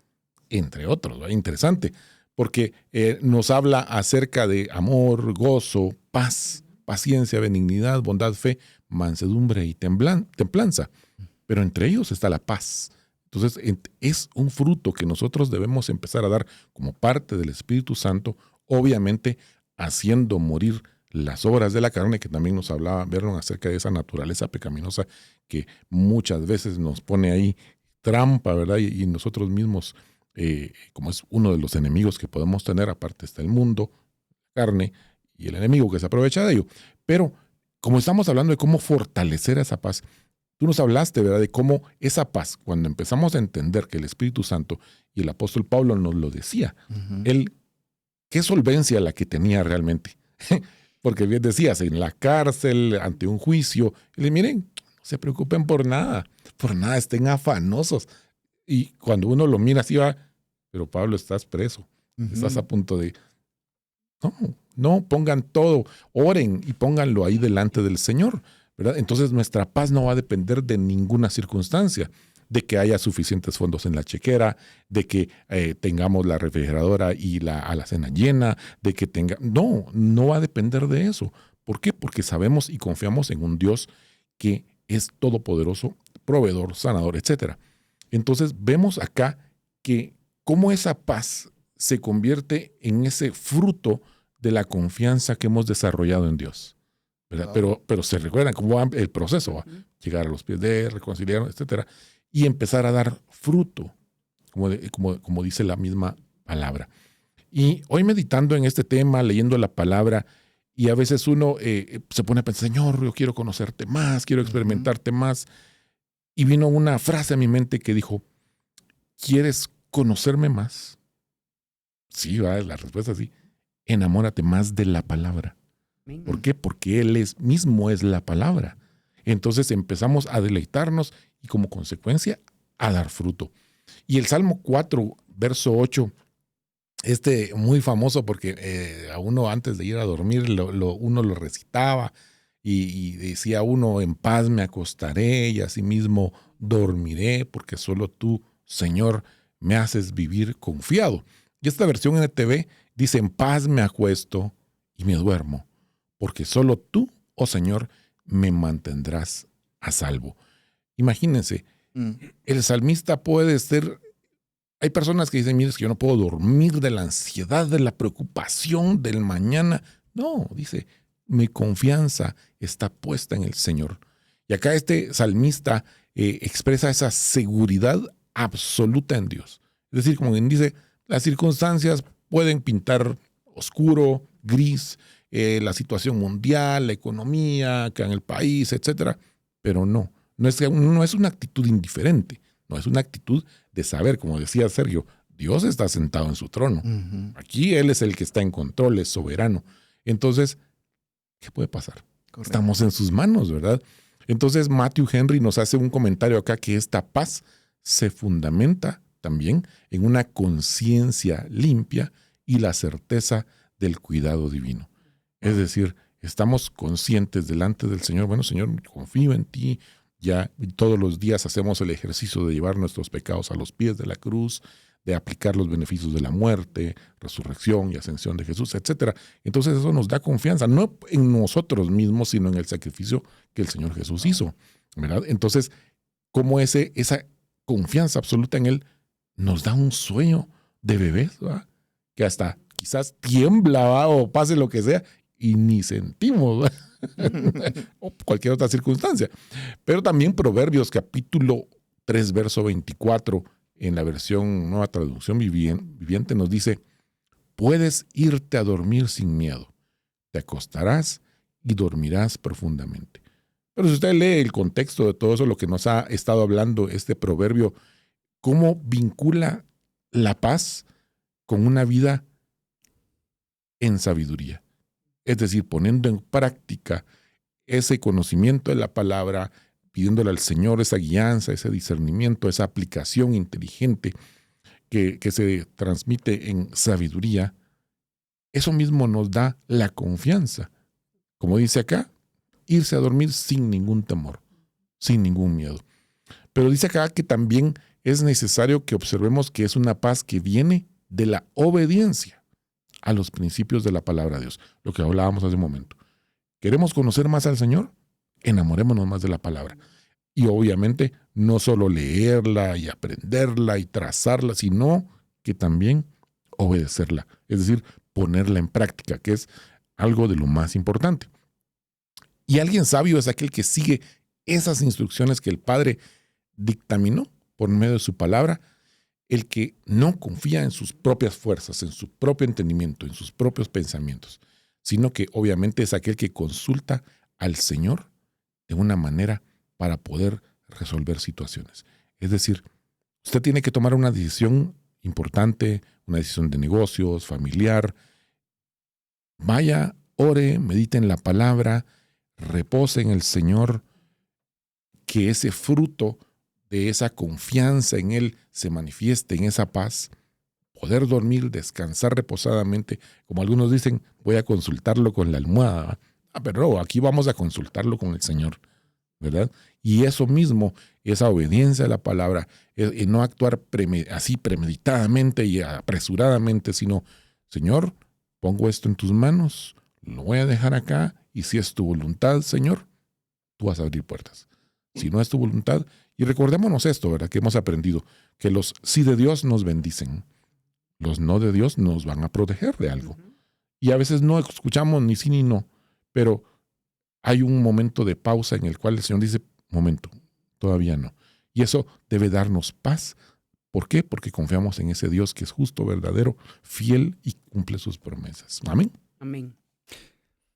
entre otros. ¿Verdad? Interesante, porque nos habla acerca de amor, gozo, paz, paciencia, benignidad, bondad, fe, mansedumbre y templanza. Pero entre ellos está la paz. Entonces es un fruto que nosotros debemos empezar a dar como parte del Espíritu Santo, obviamente haciendo morir las obras de la carne, que también nos hablaba Vernon acerca de esa naturaleza pecaminosa que muchas veces nos pone ahí trampa, ¿verdad? Y nosotros mismos, como es uno de los enemigos que podemos tener, aparte está el mundo, la carne y el enemigo que se aprovecha de ello. Pero como estamos hablando de cómo fortalecer esa paz, tú nos hablaste, ¿verdad?, de cómo esa paz, cuando empezamos a entender que el Espíritu Santo, y el apóstol Pablo nos lo decía, él, qué solvencia la que tenía realmente. Porque bien decías, en la cárcel, ante un juicio, y le miren, no se preocupen por nada, estén afanosos. Y cuando uno lo mira así va, pero Pablo, estás preso, estás a punto de... No, pongan todo, oren y pónganlo ahí delante del Señor, ¿verdad? Entonces nuestra paz no va a depender de ninguna circunstancia, de que haya suficientes fondos en la chequera, de que tengamos la refrigeradora y la alacena llena, de que no va a depender de eso. ¿Por qué? Porque sabemos y confiamos en un Dios que es todopoderoso, proveedor, sanador, etc. Entonces vemos acá que cómo esa paz se convierte en ese fruto de la confianza que hemos desarrollado en Dios, ¿verdad? Pero se recuerdan cómo va el proceso, ¿va? Llegar a los pies de Él, reconciliar, etcétera, y empezar a dar fruto, como dice la misma palabra. Y hoy meditando en este tema, leyendo la palabra, y a veces uno se pone a pensar, Señor, yo quiero conocerte más, quiero experimentarte más. Y vino una frase a mi mente que dijo, ¿quieres conocerme más? Sí, va, la respuesta es sí. enamórate más de la palabra. ¿Por qué? Porque Él mismo es la palabra. Entonces empezamos a deleitarnos y como consecuencia a dar fruto. Y el Salmo 4, verso 8, muy famoso porque a uno antes de ir a dormir uno lo recitaba y decía uno, en paz me acostaré y asimismo dormiré porque solo tú, Señor, me haces vivir confiado. Y esta versión NTV dice, en paz me acuesto y me duermo porque solo tú, oh Señor, me mantendrás a salvo. Imagínense, el salmista puede ser... Hay personas que dicen, mire, es que yo no puedo dormir de la ansiedad, de la preocupación del mañana. No, dice, mi confianza está puesta en el Señor. Y acá este salmista expresa esa seguridad absoluta en Dios. Es decir, como quien dice, las circunstancias pueden pintar oscuro, gris, la situación mundial, la economía, acá en el país, etcétera, pero no es una actitud indiferente, no es una actitud de saber, como decía Sergio, Dios está sentado en su trono. Uh-huh. Aquí Él es el que está en control, es soberano. Entonces, ¿qué puede pasar? Correcto. Estamos en sus manos, ¿verdad? Entonces, Matthew Henry nos hace un comentario acá que esta paz se fundamenta también en una conciencia limpia y la certeza del cuidado divino. Es decir, estamos conscientes delante del Señor. Bueno, Señor, confío en ti. Ya todos los días hacemos el ejercicio de llevar nuestros pecados a los pies de la cruz, de aplicar los beneficios de la muerte, resurrección y ascensión de Jesús, etc. Entonces eso nos da confianza, no en nosotros mismos, sino en el sacrificio que el Señor Jesús hizo, ¿verdad? Entonces, como esa confianza absoluta en Él nos da un sueño de bebés, ¿verdad? Que hasta quizás tiembla, ¿verdad? O pase lo que sea, y ni sentimos, ¿verdad? O cualquier otra circunstancia. Pero también Proverbios capítulo 3, verso 24, en la versión Nueva Traducción Viviente nos dice, puedes irte a dormir sin miedo, te acostarás y dormirás profundamente. Pero si usted lee el contexto de todo eso, lo que nos ha estado hablando este proverbio, cómo vincula la paz con una vida en sabiduría. Es decir, poniendo en práctica ese conocimiento de la palabra, pidiéndole al Señor esa guianza, ese discernimiento, esa aplicación inteligente que se transmite en sabiduría, eso mismo nos da la confianza. Como dice acá, irse a dormir sin ningún temor, sin ningún miedo. Pero dice acá que también es necesario que observemos que es una paz que viene de la obediencia a los principios de la palabra de Dios, lo que hablábamos hace un momento. ¿Queremos conocer más al Señor? Enamorémonos más de la palabra. Y obviamente no solo leerla y aprenderla y trazarla, sino que también obedecerla, es decir, ponerla en práctica, que es algo de lo más importante. Y alguien sabio es aquel que sigue esas instrucciones que el Padre dictaminó por medio de su palabra, el que no confía en sus propias fuerzas, en su propio entendimiento, en sus propios pensamientos, sino que obviamente es aquel que consulta al Señor de una manera para poder resolver situaciones. Es decir, usted tiene que tomar una decisión importante, una decisión de negocios, familiar. Vaya, ore, medite en la palabra, repose en el Señor, que ese fruto de esa confianza en Él se manifieste en esa paz, poder dormir, descansar reposadamente. Como algunos dicen, voy a consultarlo con la almohada. Pero no, aquí vamos a consultarlo con el Señor, ¿verdad? Y eso mismo, esa obediencia a la palabra, no actuar así premeditadamente y apresuradamente, sino, Señor, pongo esto en tus manos, lo voy a dejar acá, y si es tu voluntad, Señor, tú vas a abrir puertas. Si no es tu voluntad, y recordémonos esto, ¿verdad? Que hemos aprendido, que los sí de Dios nos bendicen, los no de Dios nos van a proteger de algo. Y a veces no escuchamos ni sí ni no, pero hay un momento de pausa en el cual el Señor dice, momento, todavía no. Y eso debe darnos paz. ¿Por qué? Porque confiamos en ese Dios que es justo, verdadero, fiel y cumple sus promesas. Amén. Amén.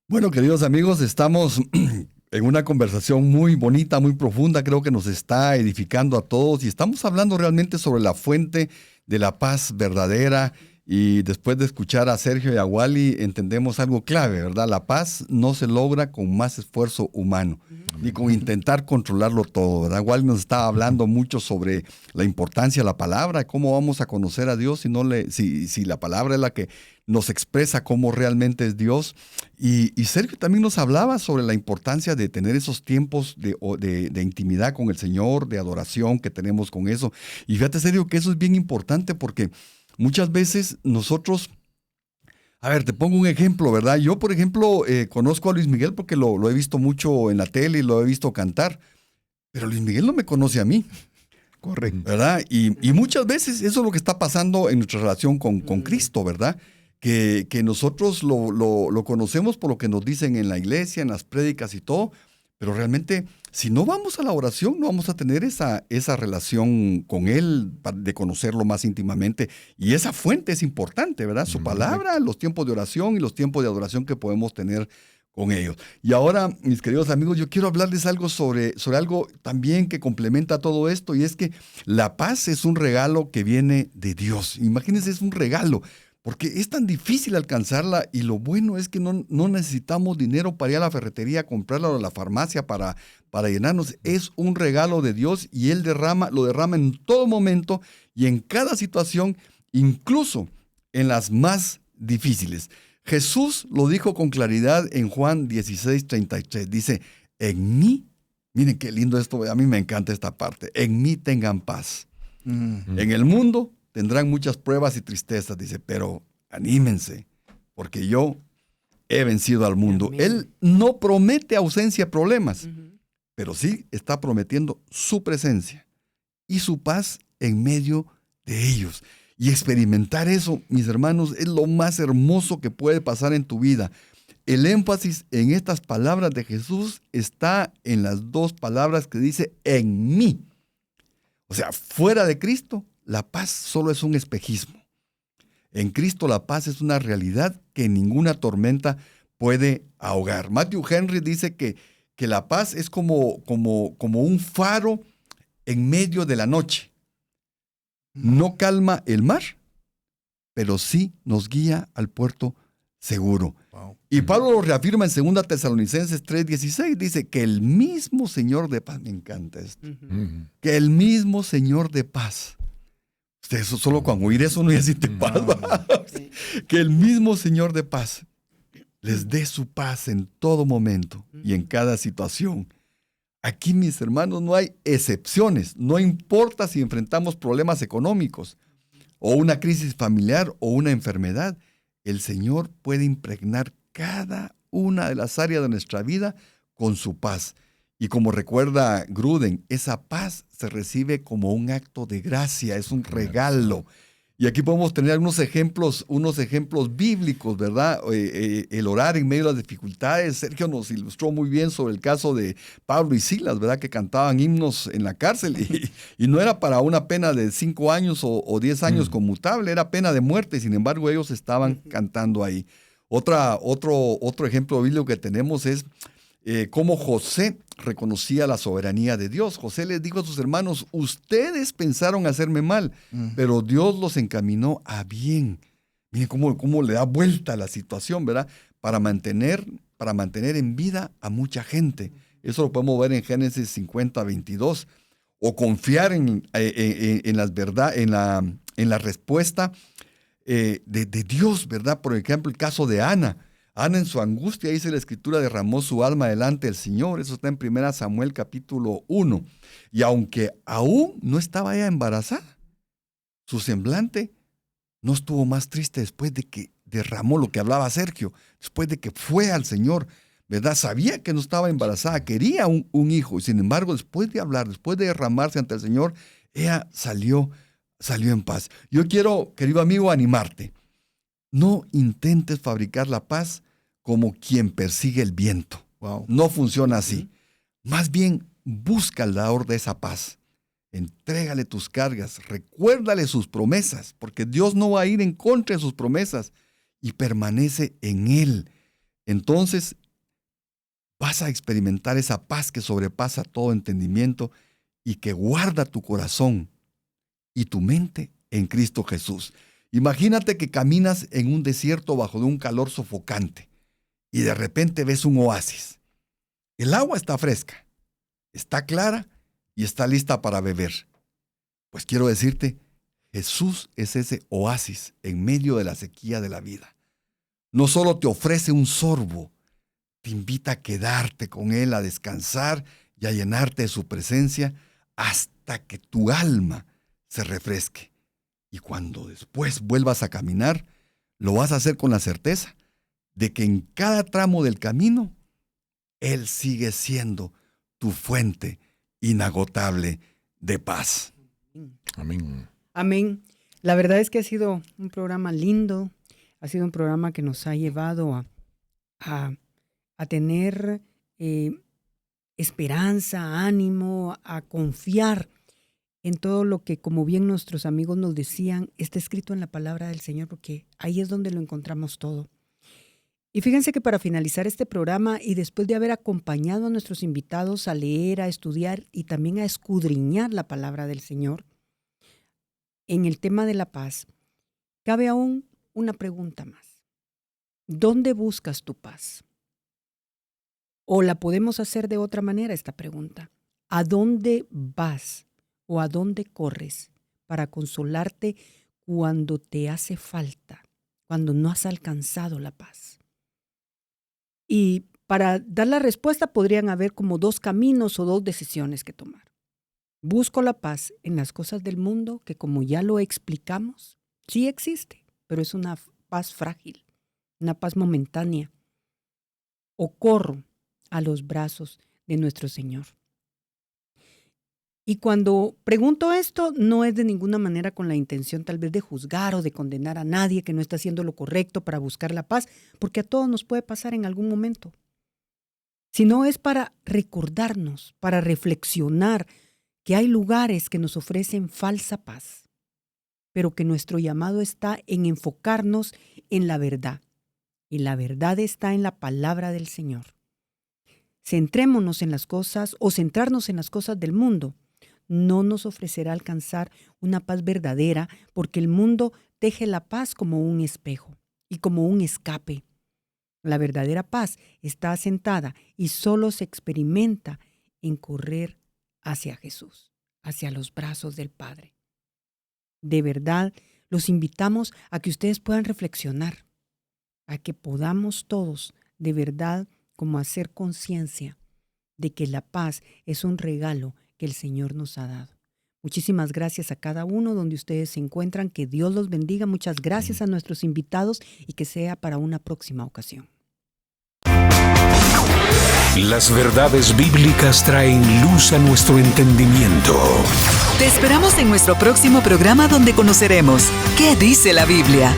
Bueno, queridos amigos, estamos en una conversación muy bonita, muy profunda, creo que nos está edificando a todos y estamos hablando realmente sobre la fuente de la paz verdadera Y después de escuchar a Sergio y a Wally, entendemos algo clave, ¿verdad? La paz no se logra con más esfuerzo humano, ni con intentar controlarlo todo, ¿verdad? Wally nos estaba hablando mucho sobre la importancia de la palabra, cómo vamos a conocer a Dios si la palabra es la que nos expresa cómo realmente es Dios. Y Sergio también nos hablaba sobre la importancia de tener esos tiempos de intimidad con el Señor, de adoración que tenemos con eso. Y fíjate, Sergio, que eso es bien importante porque muchas veces nosotros, a ver, te pongo un ejemplo, ¿verdad? Yo, por ejemplo, conozco a Luis Miguel porque lo he visto mucho en la tele y lo he visto cantar, pero Luis Miguel no me conoce a mí. Correcto. ¿Verdad? Y muchas veces eso es lo que está pasando en nuestra relación con Cristo, ¿verdad? Que nosotros lo conocemos por lo que nos dicen en la iglesia, en las prédicas y todo, pero realmente si no vamos a la oración no vamos a tener esa relación con Él, de conocerlo más íntimamente. Y esa fuente es importante, ¿verdad? Su palabra, los tiempos de oración y los tiempos de adoración que podemos tener con ellos. Y ahora, mis queridos amigos, yo quiero hablarles algo sobre algo también que complementa todo esto, y es que la paz es un regalo que viene de Dios. Imagínense, es un regalo, porque es tan difícil alcanzarla, y lo bueno es que no necesitamos dinero para ir a la ferretería a comprarla o a la farmacia para llenarnos. Es un regalo de Dios y Él lo derrama en todo momento y en cada situación, incluso en las más difíciles. Jesús lo dijo con claridad en Juan 16:33. Dice, en mí, miren qué lindo esto, a mí me encanta esta parte, en mí tengan paz. En el mundo tendrán muchas pruebas y tristezas, dice, pero anímense, porque yo he vencido al mundo. Amén. Él no promete ausencia de problemas, pero sí está prometiendo su presencia y su paz en medio de ellos. Y experimentar eso, mis hermanos, es lo más hermoso que puede pasar en tu vida. El énfasis en estas palabras de Jesús está en las dos palabras que dice en mí. O sea, fuera de Cristo, la paz solo es un espejismo. En Cristo la paz es una realidad que ninguna tormenta puede ahogar. Matthew Henry dice que la paz es como un faro en medio de la noche. No calma el mar, pero sí nos guía al puerto seguro. Wow. Y Pablo lo reafirma en 2 Tesalonicenses 3:16, dice que el mismo Señor de paz, me encanta esto, que el mismo Señor de paz, eso solo con oír eso no ya siente paz, que el mismo Señor de paz les dé su paz en todo momento y en cada situación. Aquí, mis hermanos, no hay excepciones. No importa si enfrentamos problemas económicos o una crisis familiar o una enfermedad. El Señor puede impregnar cada una de las áreas de nuestra vida con su paz. Y como recuerda Gruden, esa paz se recibe como un acto de gracia, es un regalo. Y aquí podemos tener unos ejemplos bíblicos, ¿verdad? El orar en medio de las dificultades. Sergio nos ilustró muy bien sobre el caso de Pablo y Silas, ¿verdad? Que cantaban himnos en la cárcel y no era para una pena de 5 años o 10 años conmutable, era pena de muerte. Sin embargo, ellos estaban cantando ahí. Otro ejemplo bíblico que tenemos es cómo José reconocía la soberanía de Dios. José les dijo a sus hermanos, ustedes pensaron hacerme mal, pero Dios los encaminó a bien. Miren cómo le da vuelta a la situación, ¿verdad? Para mantener en vida a mucha gente. Eso lo podemos ver en Génesis 50:22. O confiar en la respuesta de Dios, ¿verdad? Por ejemplo, el caso de Ana. Ana en su angustia, dice la Escritura, derramó su alma delante del Señor. Eso está en 1 Samuel capítulo 1. Y aunque aún no estaba ella embarazada, su semblante no estuvo más triste después de que derramó lo que hablaba Sergio, después de que fue al Señor, ¿verdad? Sabía que no estaba embarazada, quería un hijo. Y sin embargo, después de hablar, después de derramarse ante el Señor, ella salió en paz. Yo quiero, querido amigo, animarte. No intentes fabricar la paz como quien persigue el viento. Wow. No funciona así. Más bien, busca el dador de esa paz. Entrégale tus cargas, recuérdale sus promesas, porque Dios no va a ir en contra de sus promesas y permanece en Él. Entonces, vas a experimentar esa paz que sobrepasa todo entendimiento y que guarda tu corazón y tu mente en Cristo Jesús. Imagínate que caminas en un desierto bajo de un calor sofocante y de repente ves un oasis. El agua está fresca, está clara y está lista para beber. Pues quiero decirte, Jesús es ese oasis en medio de la sequía de la vida. No solo te ofrece un sorbo, te invita a quedarte con Él, a descansar y a llenarte de su presencia hasta que tu alma se refresque. Y cuando después vuelvas a caminar, lo vas a hacer con la certeza de que en cada tramo del camino, Él sigue siendo tu fuente inagotable de paz. Amén. Amén. La verdad es que ha sido un programa lindo, ha sido un programa que nos ha llevado a tener esperanza, ánimo, a confiar en todo lo que, como bien nuestros amigos nos decían, está escrito en la palabra del Señor, porque ahí es donde lo encontramos todo. Y fíjense que para finalizar este programa y después de haber acompañado a nuestros invitados a leer, a estudiar y también a escudriñar la palabra del Señor, en el tema de la paz, cabe aún una pregunta más. ¿Dónde buscas tu paz? O la podemos hacer de otra manera esta pregunta. ¿A dónde vas o a dónde corres para consolarte cuando te hace falta, cuando no has alcanzado la paz? Y para dar la respuesta podrían haber como dos caminos o dos decisiones que tomar. Busco la paz en las cosas del mundo, que como ya lo explicamos, sí existe, pero es una paz frágil, una paz momentánea. O corro a los brazos de nuestro Señor. Y cuando pregunto esto, no es de ninguna manera con la intención tal vez de juzgar o de condenar a nadie que no está haciendo lo correcto para buscar la paz, porque a todos nos puede pasar en algún momento. Sino es para recordarnos, para reflexionar que hay lugares que nos ofrecen falsa paz, pero que nuestro llamado está en enfocarnos en la verdad. Y la verdad está en la palabra del Señor. Centrémonos en las cosas o centrarnos en las cosas del mundo no nos ofrecerá alcanzar una paz verdadera, porque el mundo teje la paz como un espejo y como un escape. La verdadera paz está asentada y solo se experimenta en correr hacia Jesús, hacia los brazos del Padre. De verdad, los invitamos a que ustedes puedan reflexionar, a que podamos todos, de verdad, como hacer conciencia de que la paz es un regalo que el Señor nos ha dado. Muchísimas gracias a cada uno donde ustedes se encuentran. Que Dios los bendiga. Muchas gracias a nuestros invitados y que sea para una próxima ocasión. Las verdades bíblicas traen luz a nuestro entendimiento. Te esperamos en nuestro próximo programa donde conoceremos ¿Qué dice la Biblia?